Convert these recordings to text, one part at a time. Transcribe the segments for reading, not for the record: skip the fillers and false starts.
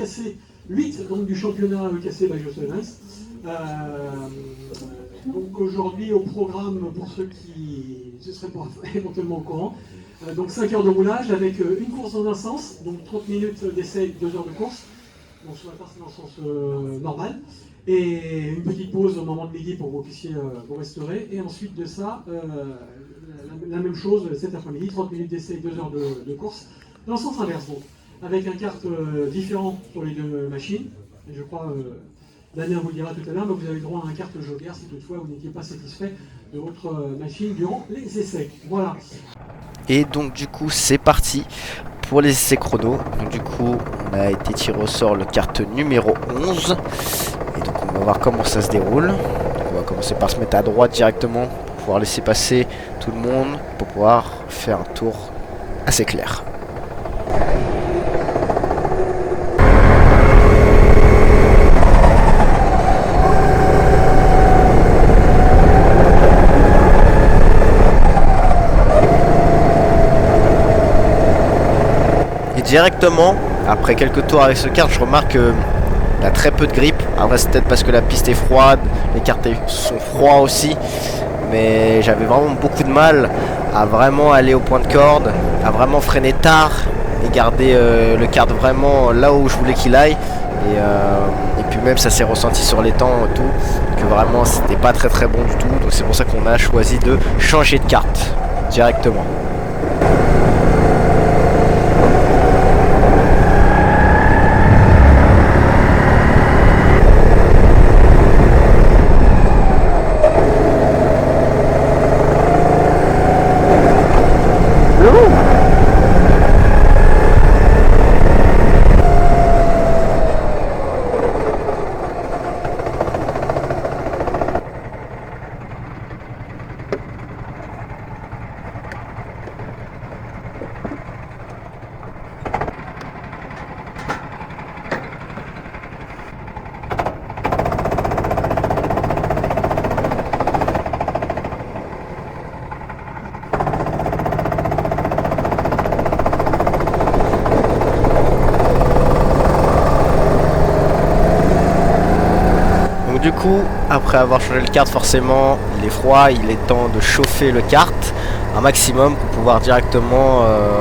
classé 8 donc, du championnat EKC Bajo-Solens. Donc aujourd'hui au programme, pour ceux qui ne seraient pas éventuellement au courant, donc 5 heures de roulage avec une course dans un sens, donc 30 minutes d'essai, 2 heures de course, donc sur la partie dans le sens normal, et une petite pause au moment de midi pour que vous puissiez vous restaurer, et ensuite de ça, la même chose cet après-midi, 30 minutes d'essai, 2 heures de course, dans le sens inverse, donc, avec un kart différent pour les deux machines, et je crois... Daniel vous le dira tout à l'heure, mais vous avez droit à un carte joker si toutefois vous n'étiez pas satisfait de votre machine durant les essais. Voilà. Et donc du coup c'est parti pour les essais chrono. Donc du coup on a été tiré au sort le carte numéro 11. Et donc on va voir comment ça se déroule. Donc, on va commencer par se mettre à droite directement pour pouvoir laisser passer tout le monde, pour pouvoir faire un tour assez clair. Directement, après quelques tours avec ce kart, je remarque qu'il y a très peu de grip. Après c'est peut-être parce que la piste est froide, les karts sont froids aussi. Mais j'avais vraiment beaucoup de mal à vraiment aller au point de corde, à vraiment freiner tard et garder le kart vraiment là où je voulais qu'il aille. Et puis même ça s'est ressenti sur les temps et tout, que vraiment c'était pas très bon du tout. Donc c'est pour ça qu'on a choisi de changer de carte directement. Du coup, après avoir changé le kart, forcément, il est froid, il est temps de chauffer le kart un maximum pour pouvoir directement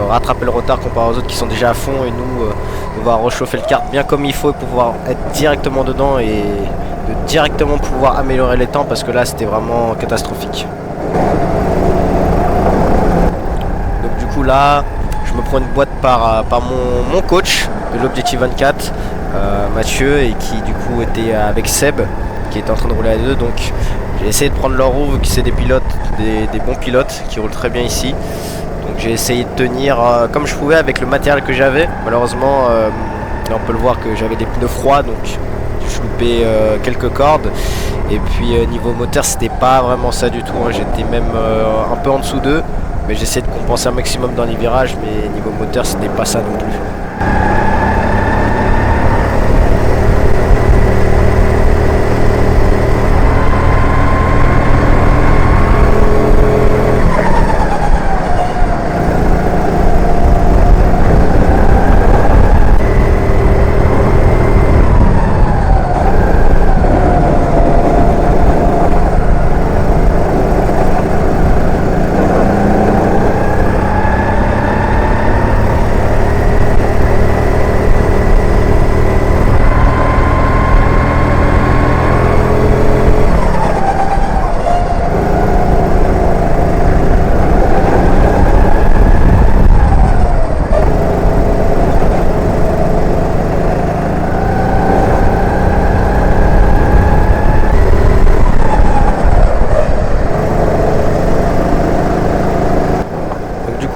rattraper le retard comparé aux autres qui sont déjà à fond et nous devoir rechauffer le kart bien comme il faut et pouvoir être directement dedans et de directement pouvoir améliorer les temps parce que là c'était vraiment catastrophique. Donc du coup là, je me prends une boîte par mon coach de l'Objectif 24, Mathieu, et qui du coup était avec Seb, qui était en train de rouler à deux. Donc j'ai essayé de prendre leur roue vu que c'est des pilotes, des bons pilotes qui roulent très bien ici. Donc j'ai essayé de tenir comme je pouvais avec le matériel que j'avais. Malheureusement là on peut le voir que j'avais des pneus froids, donc je loupais quelques cordes. Et puis niveau moteur c'était pas vraiment ça du tout, hein. J'étais même un peu en dessous d'eux, mais j'essayais de compenser un maximum dans les virages, mais niveau moteur c'était pas ça non plus.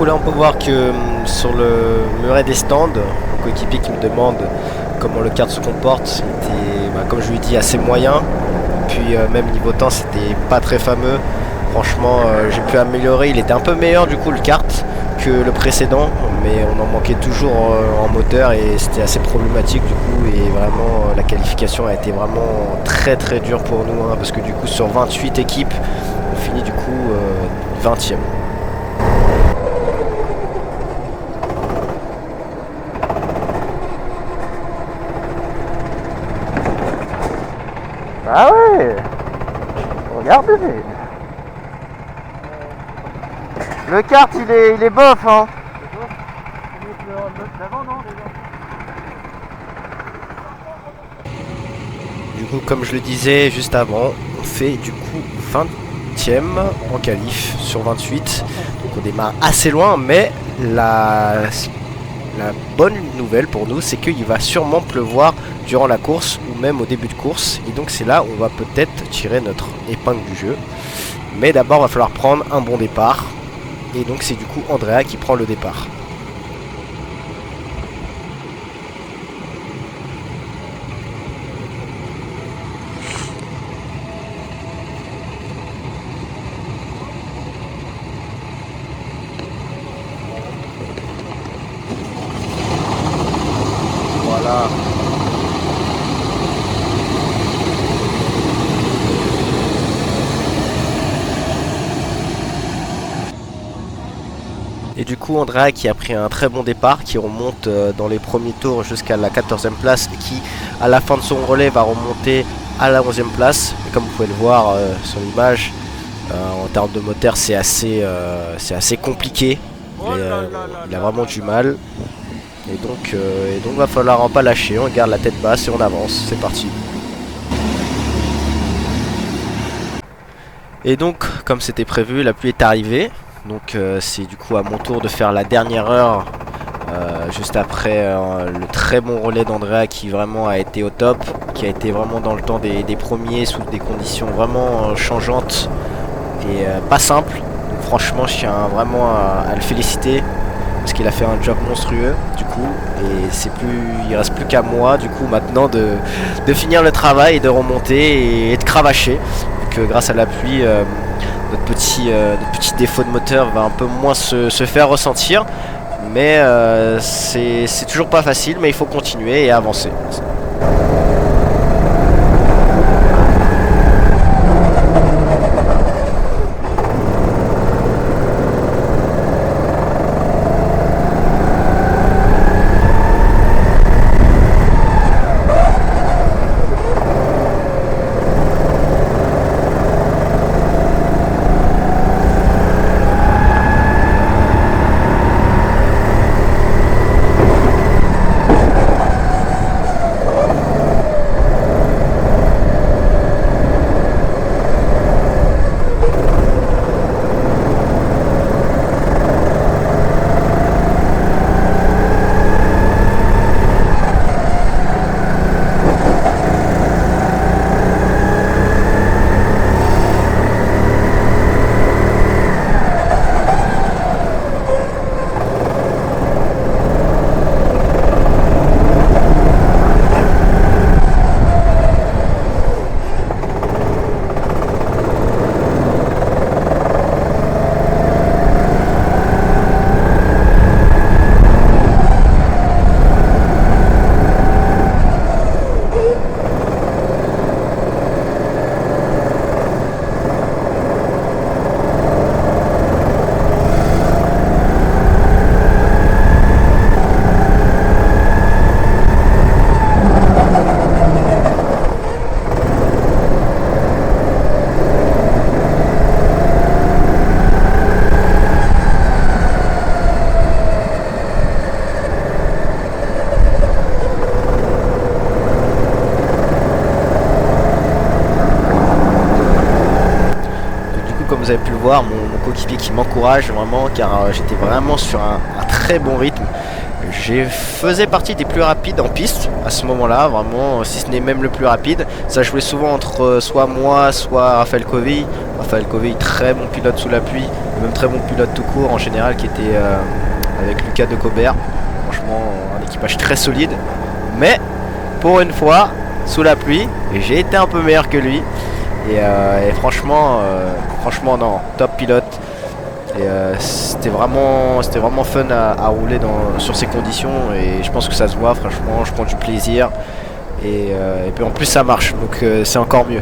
Là on peut voir que sur le muret des stands, mon coéquipier qui me demande comment le kart se comporte, c'était comme je lui ai dit assez moyen. Puis même niveau temps c'était pas très fameux. Franchement j'ai pu améliorer, il était un peu meilleur du coup le kart que le précédent, mais on en manquait toujours en moteur et c'était assez problématique du coup. Et vraiment la qualification a été vraiment très dure pour nous, hein, parce que du coup sur 28 équipes on finit du coup 20e. Ah ouais. Regardez. Le kart il est bof hein. Du coup comme je le disais juste avant, on fait du coup 20e en qualif sur 28. Donc on démarre assez loin, mais la bonne nouvelle pour nous c'est qu'il va sûrement pleuvoir durant la course ou même au début de course. Et donc c'est là où on va peut-être tirer notre épingle du jeu. Mais d'abord il va falloir prendre un bon départ. Et donc c'est du coup Andrea qui prend le départ. Voilà. Et du coup Andrea qui a pris un très bon départ, qui remonte dans les premiers tours jusqu'à la 14e place et qui à la fin de son relais va remonter à la 11e place. Et comme vous pouvez le voir sur l'image, en termes de moteur c'est assez compliqué. Il a vraiment du mal. Et donc va falloir en pas lâcher, on garde la tête basse et on avance, c'est parti. Et donc comme c'était prévu, la pluie est arrivée. Donc c'est du coup à mon tour de faire la dernière heure juste après le très bon relais d'Andrea qui vraiment a été au top, qui a été vraiment dans le temps des premiers sous des conditions vraiment changeantes et pas simples. Donc franchement je tiens vraiment à le féliciter parce qu'il a fait un job monstrueux du coup, et il reste plus qu'à moi du coup maintenant de finir le travail et de remonter et de cravacher. Donc grâce à la pluie notre petit défaut de moteur va un peu moins se faire ressentir, mais c'est toujours pas facile, mais il faut continuer et avancer. Vous avez pu le voir, mon coéquipier qui m'encourage vraiment, car j'étais vraiment sur un très bon rythme. Je faisais partie des plus rapides en piste à ce moment-là, vraiment, si ce n'est même le plus rapide. Ça jouait souvent entre soit moi, soit Raphaël Covey. Raphaël Covey, très bon pilote sous la pluie, même très bon pilote tout court en général, qui était avec Lucas de Cobert. Franchement, un équipage très solide. Mais pour une fois, sous la pluie, j'ai été un peu meilleur que lui. Et franchement non, top pilote. Et c'était vraiment fun à rouler sur ces conditions. Et je pense que ça se voit, franchement, je prends du plaisir. Et puis en plus ça marche, donc c'est encore mieux.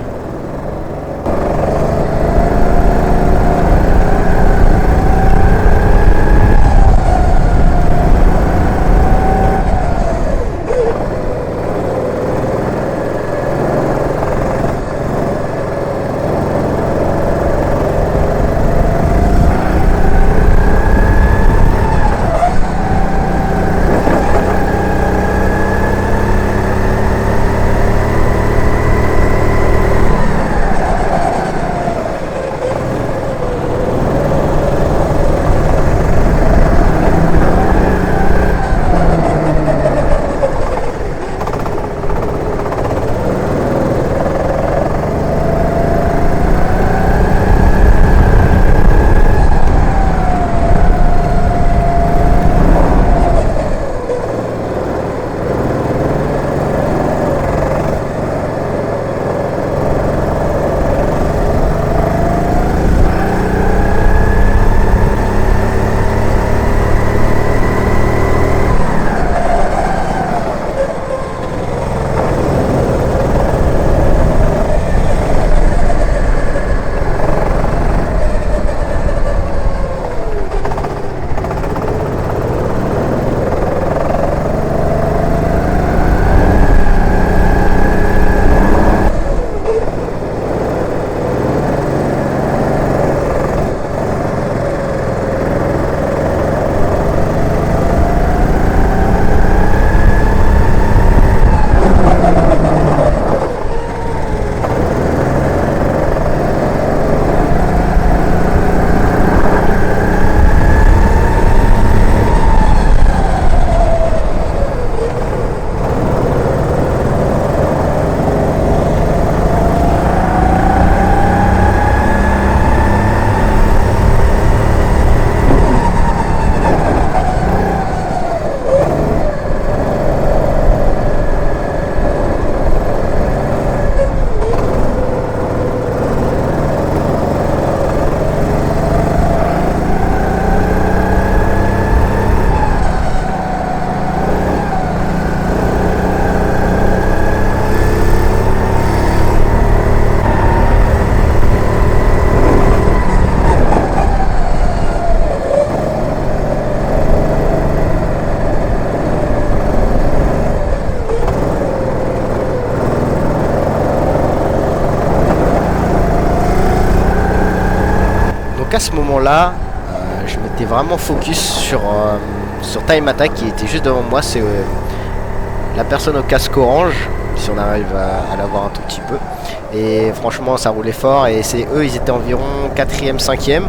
donc à ce moment-là, je m'étais vraiment focus sur Time Attack qui était juste devant moi. C'est la personne au casque orange, si on arrive à l'avoir un tout petit peu. Et franchement, ça roulait fort. Et c'est eux, ils étaient environ 4e, 5e.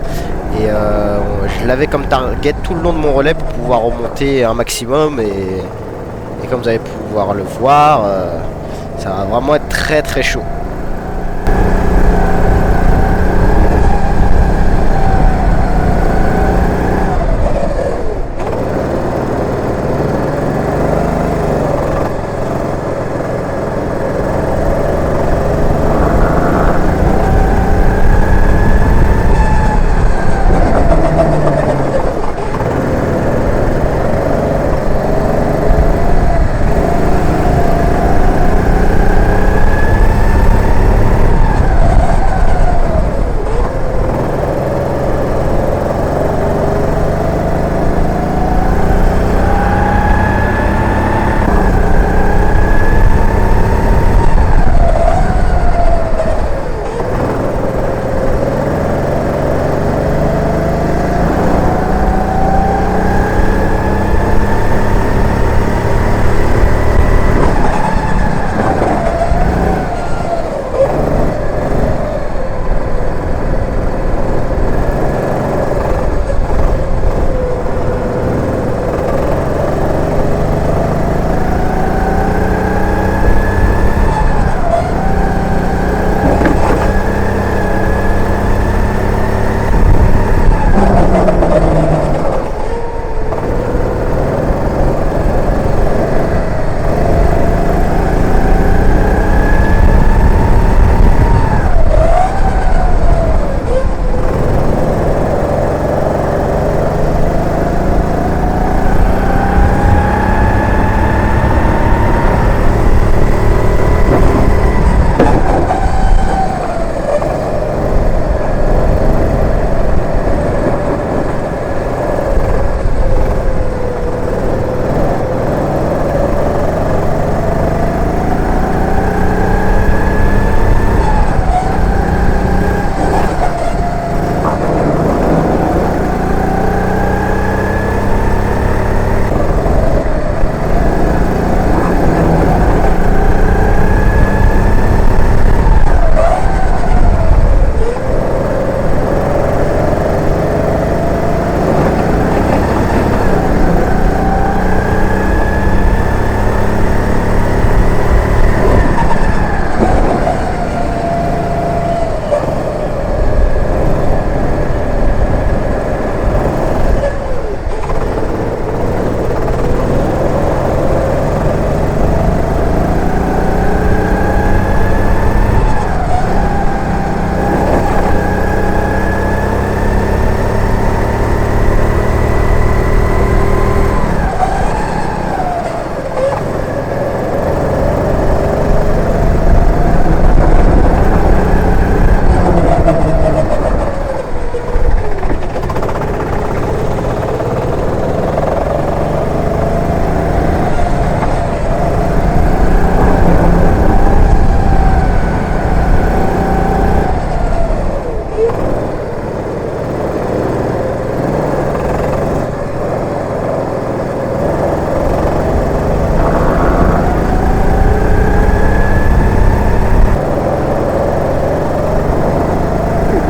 Et je l'avais comme target tout le long de mon relais pour pouvoir remonter un maximum. Et comme vous allez pouvoir le voir, ça va vraiment être très très chaud.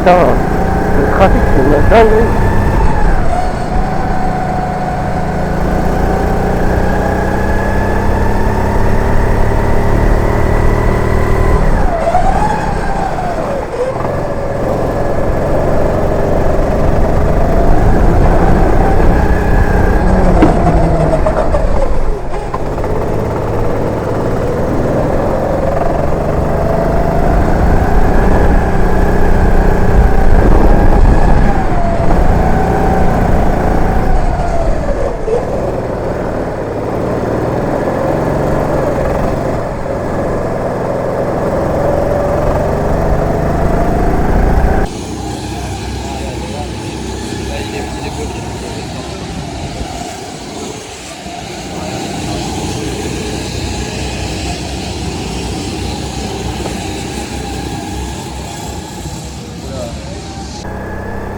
Putain, le trafic c'est de la dinguerie.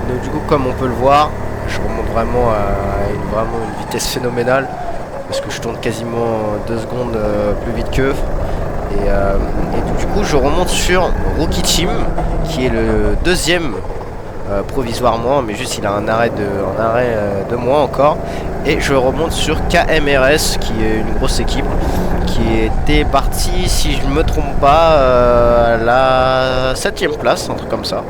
Donc du coup, comme on peut le voir, je remonte vraiment à une vitesse phénoménale parce que je tourne quasiment 2 secondes plus vite qu'eux. Et du coup, je remonte sur Rookie Team, qui est le deuxième provisoirement, mais juste il a un arrêt de moi encore. Et je remonte sur KMRS, qui est une grosse équipe, qui était partie, si je ne me trompe pas, à la 7ème place, un truc comme ça.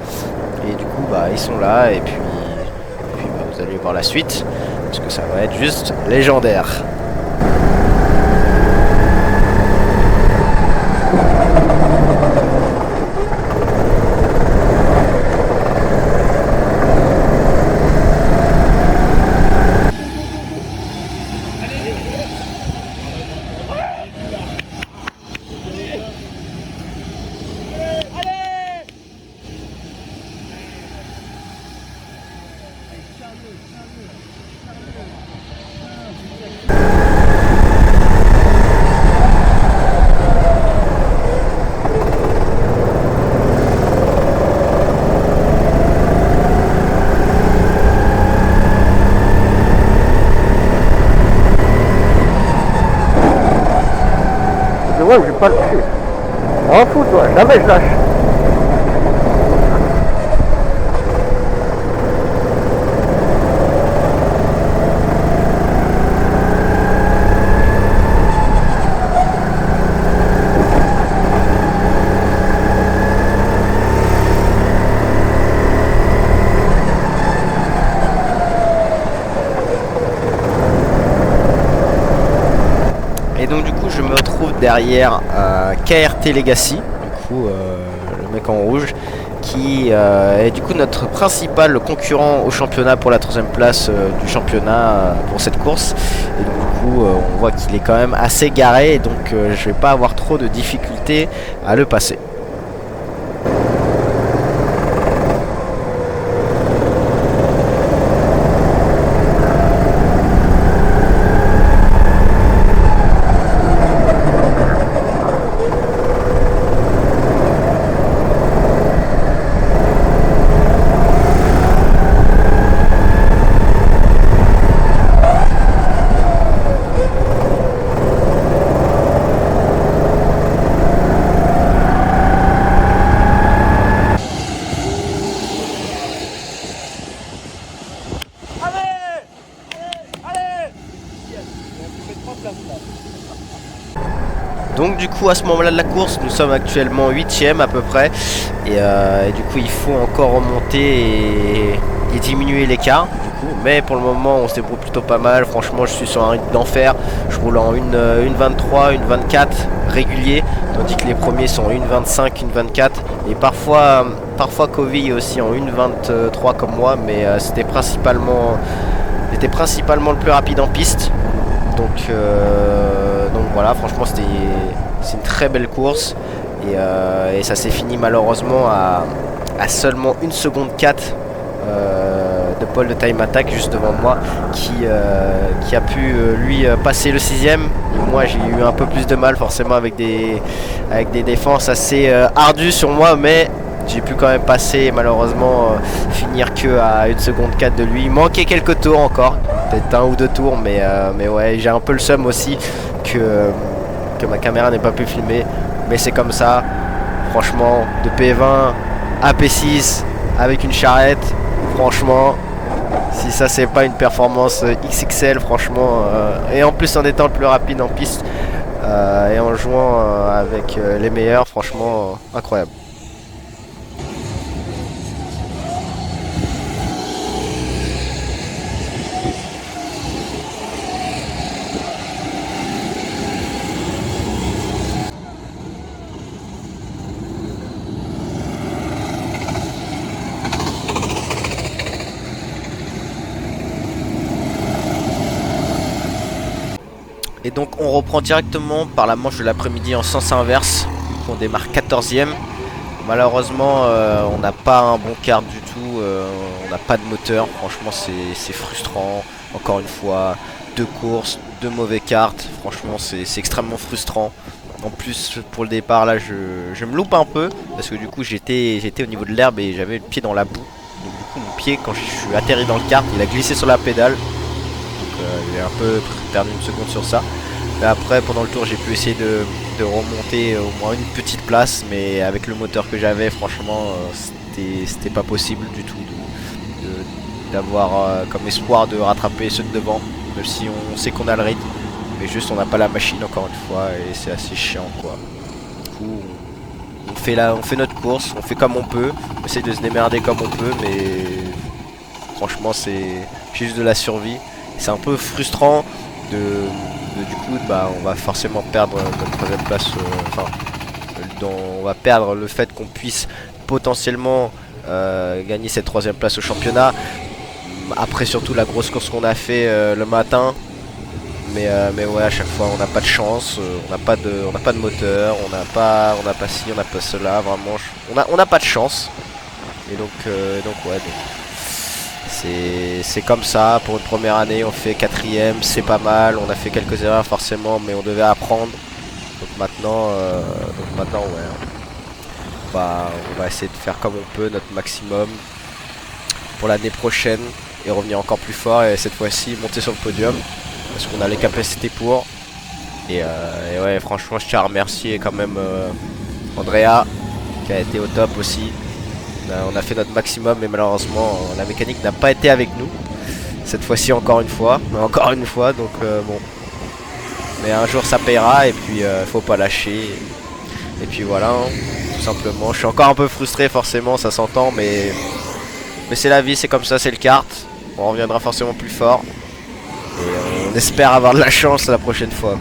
Et du coup, bah, ils sont là, et puis bah, vous allez voir la suite, parce que ça va être juste légendaire. Ouais, je vais pas le tuer. M'en fous, toi, jamais je lâche. Et donc du coup je me retrouve derrière KRT Legacy, du coup le mec en rouge, qui est du coup notre principal concurrent au championnat pour la 3ème place du championnat pour cette course. Et donc du coup on voit qu'il est quand même assez garé, et donc je vais pas avoir trop de difficultés à le passer. Donc du coup à ce moment-là de la course, nous sommes actuellement 8ème à peu près, et du coup il faut encore remonter et diminuer l'écart du coup. Mais pour le moment on se débrouille plutôt pas mal. Franchement je suis sur un rythme d'enfer, je roule en 1,23, 1,24 régulier, tandis que les premiers sont en 1,25, 1,24, et parfois Covey aussi en 1,23 comme moi, mais c'était principalement le plus rapide en piste. Donc voilà, franchement c'est une très belle course, et ça s'est fini malheureusement à seulement 1 seconde 4 de Paul de Time Attack juste devant moi, qui a pu lui passer le 6ème. Et moi j'ai eu un peu plus de mal forcément avec des défenses assez ardues sur moi, mais j'ai pu quand même passer et malheureusement finir que à 1 seconde 4 de lui. Il manquait quelques tours encore, peut-être 1 ou 2 tours, mais ouais, j'ai un peu le seum aussi que ma caméra n'ait pas pu filmer, mais c'est comme ça. Franchement, de P20 à P6 avec une charrette, franchement, si ça c'est pas une performance XXL, franchement, et en plus en étant le plus rapide en piste et en jouant avec les meilleurs, franchement incroyable. Et donc on reprend directement par la manche de l'après-midi en sens inverse. On démarre 14ème. Malheureusement on n'a pas un bon kart du tout, on n'a pas de moteur. Franchement c'est frustrant. Encore une fois, 2 courses, 2 mauvais karts. Franchement c'est extrêmement frustrant. En plus pour le départ là je me loupe un peu, parce que du coup j'étais au niveau de l'herbe et j'avais le pied dans la boue. Donc du coup mon pied quand je suis atterri dans le kart il a glissé sur la pédale, donc j'ai un peu perdu une seconde sur ça. Mais après pendant le tour j'ai pu essayer de remonter au moins une petite place, mais avec le moteur que j'avais franchement c'était pas possible du tout d'avoir comme espoir de rattraper ceux de devant, même si on sait qu'on a le rythme, mais juste on n'a pas la machine encore une fois et c'est assez chiant quoi. Du coup on fait notre course, on fait comme on peut, on essaie de se démerder comme on peut, mais franchement c'est juste de la survie. C'est un peu frustrant du coup on va forcément perdre notre troisième place, on va perdre le fait qu'on puisse potentiellement gagner cette troisième place au championnat. Après surtout la grosse course qu'on a fait le matin, mais ouais, à chaque fois on n'a pas de chance, on n'a pas de moteur, on n'a pas ci, on n'a pas cela, vraiment on n'a pas de chance. Et donc ouais, c'est comme ça. Pour une première année on fait 4ème, c'est pas mal, on a fait quelques erreurs forcément, mais on devait apprendre. Donc maintenant ouais, on va essayer de faire comme on peut, notre maximum pour l'année prochaine et revenir encore plus fort, et cette fois-ci monter sur le podium parce qu'on a les capacités pour. Et ouais, franchement je tiens à remercier quand même Andrea qui a été au top aussi. On a fait notre maximum, mais malheureusement la mécanique n'a pas été avec nous cette fois-ci, encore une fois, donc bon, mais un jour ça payera, et puis faut pas lâcher, et puis voilà, hein, tout simplement. Je suis encore un peu frustré forcément, ça s'entend, mais c'est la vie, c'est comme ça, c'est le kart. On reviendra forcément plus fort et on espère avoir de la chance la prochaine fois quoi.